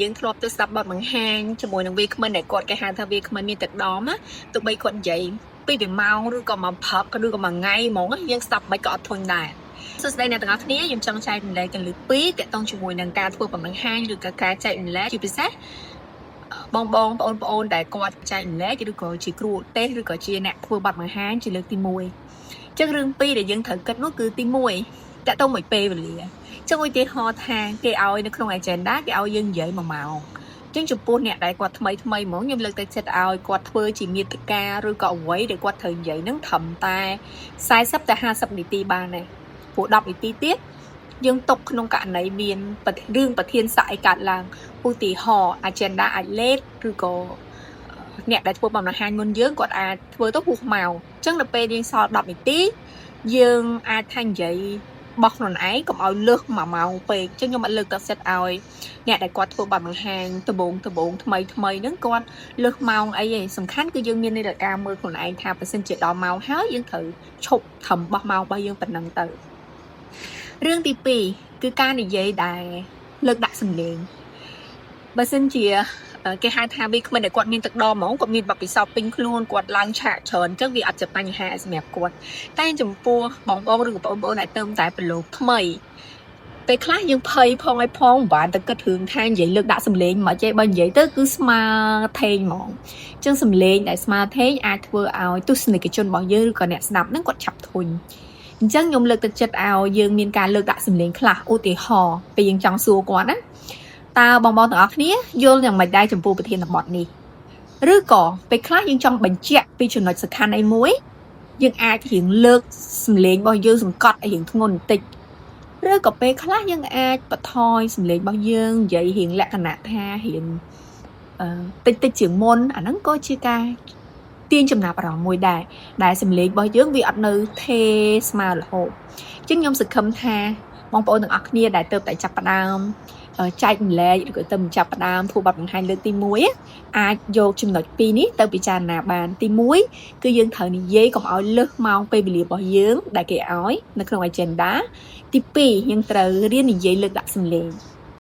យើងធ្លាប់ទៅស្ដាប់បទបង្ហាញជាមួយនឹងវាគ្មិនដែលគាត់គេហៅថាវាគ្មិនមានទឹកដមណាទោះបីគាត់និយាយពី1ម៉ោងឬក៏1ព្រឹកឬក៏1ថ្ងៃហ្មងយើងស្ដាប់មិនក៏អត់ធុញដែរសួស្ដីអ្នកទាំងអស់គ្នាខ្ញុំចង់ចែករំលែកទាំងលើ2ទាក់ទងជាមួយនឹងការធ្វើបទបង្ហាញឬក៏ការចែករំលែកជាពិសេសបងប្អូនដែលគាត់ចែករំលែកឬក៏ជាគ្រូឧទ្ទេសឬក៏ជាអ្នកធ្វើបទបង្ហាញជាលើកទី1អញ្ចឹងរឿង2ដែលយើងត្រូវគិតនោះគឺទី1តាក់ទងមួយពេលវេលាចឹងឧទាហរណ៍ថាគេឲ្យនៅក្នុង agenda គេឲ្យយើងនិយាយ1ម៉ោងចឹងចំពោះអ្នកដែលគាត់ថ្មីហ្មងខ្ញុំលើកទឹកចិត្តឲ្យគាត់ធ្វើជាមាតិកាឬក៏អ្វីដែលគាត់ត្រូវនិយាយនឹងត្រឹមតែ40ទៅ50នាទីបានដែរព្រោះ10នាទីទៀតយើងຕົកក្នុងករណីមានរឿងប្រធានស័កឲ្យកាត់ឡើងឧទាហរណ៍ agenda អាចលេតឬក៏អ្នកដែលធ្វើបង្ហាញមុនយើងគាត់អាចធ្វើទៅហួសម៉ោងចឹងដល់ពេលយើងសល់10នាទីយើងអាចថានិយាយបោះខ្លួនឯងកុំឲ្យលើស1ម៉ោងពេកអញ្ចឹងខ្ញុំអត់លើកទឹកចិត្តឲ្យអ្នកដែលគាត់ធ្វើបទបង្ហាញដំបូងថ្មីហ្នឹងគាត់លើសម៉ោងអីឯងសំខាន់គឺយើងមាននាឡិកាមើលខ្លួនឯងថាបើសិនជាដល់ម៉ោងហើយយើងត្រូវឈប់ត្រឹមបោះម៉ោងរបស់យើងប៉ុណ្ណឹងទៅរឿងទី2គឺការនិយាយដែលលើកដាក់សំឡេងបើសិនជាគេហៅថាវាគ្មិនដែលគាត់មានទឹកដមហ្មងគាត់មានបទពិសោធន៍ពេញខ្លួនគាត់ឡើងឆាកច្រើនអញ្ចឹងវាអត់ជាបញ្ហាសម្រាប់គាត់តែចំពោះបងប្អូនឬក៏បងប្អូនដែលទៅតែប្រឡូកថ្មីពេលខ្លះយើងភ័យផងឲ្យផងមិនបានតែគិតរឿងថានិយាយលើកដាក់សំឡេងមកចេះបើនិយាយទៅគឺស្មាថេងហ្មងអញ្ចឹងសំឡេងដែលស្មាថេងអាចធ្វើឲ្យទស្សនិកជនរបស់យើងឬក៏អ្នកស្ដាប់ហ្នឹងគាត់ឆាប់ធុញអញ្ចឹងខ្ញុំលើកទឹកចិត្តឲ្យយើងមានការលើកដាក់សំឡេងខ្លះឧទាហរណ៍ពេលយើងចង់សួរគាត់ណាតើបងប្អូនទាំងអស់គ្នាយល់យ៉ាងម៉េចដែរចំពោះប្រធានបទនេះឬក៏ពេលខ្លះយើងចង់បញ្ជាក់ពីចំណុចសំខាន់អីមួយយើងអាចរៀងលើកសំឡេងរបស់យើងសង្កត់ឲ្យរៀងធ្ងន់បន្តិចឬក៏ពេលខ្លះយើងអាចបន្ថយសំឡេងរបស់យើងនិយាយរៀងលក្ខណៈថារៀងតិចជាងមុនអាហ្នឹងក៏ជាការទាញចំណាប់អារម្មណ៍មួយដែរដែលសំឡេងរបស់យើងវាអត់នៅថេស្មើរហូតអញ្ចឹងខ្ញុំសង្ឃឹមថាបងប្អូនទាំងអស់គ្នាដែលទៅតែចាប់ផ្ដើមចែកម្លែកឬក៏ទៅចាប់ផ្ដើមធ្វើបទបង្ហាញលើកទី1អាចយកចំណុច2នេះទៅពិចារណាបានទី1គឺយើងត្រូវនិយាយកុំឲ្យលើសម៉ោងពេលវេលារបស់យើងដែលគេឲ្យនៅក្នុង agenda ទី2យើងត្រូវរៀននិយាយលើកដាក់សំឡេង